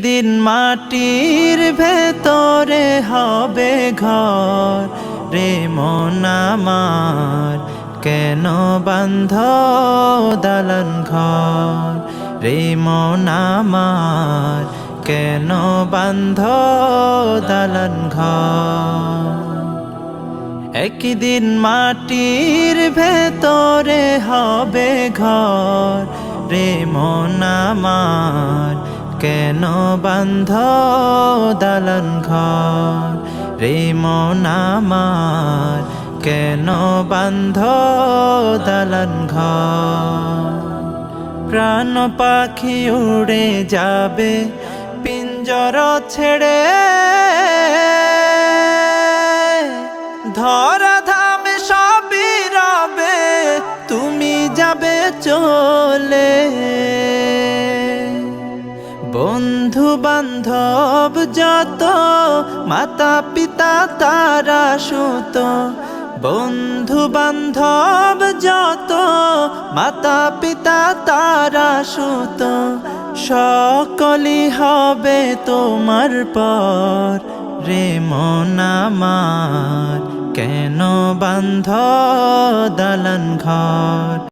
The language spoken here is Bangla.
দিন মাটির ভেতরে হবে ঘর রে মন আমার, কেন বান্ধ দালান ঘর রে মন আমার, কেন বান্ধ দালান ঘর। একদিন মাটির ভেতরে হবে ঘর রে মন আমার, কেন বান্ধ দালান ঘর রে মন আমার, কেন বান্ধ দালান ঘর। প্রাণ পাখি উড়ে যাবে পিঞ্জর ছেড়ে, ধরা ধামে সবই রবে তুমি যাবে চলে। বন্ধু বান্ধব যত মাতা পিতা তারা সুত, বন্ধু বান্ধব যত মাতা পিতা তারা সুত, সকলই হবে তোমার পর রে মন আমার, কেন বান্ধ দালান ঘর।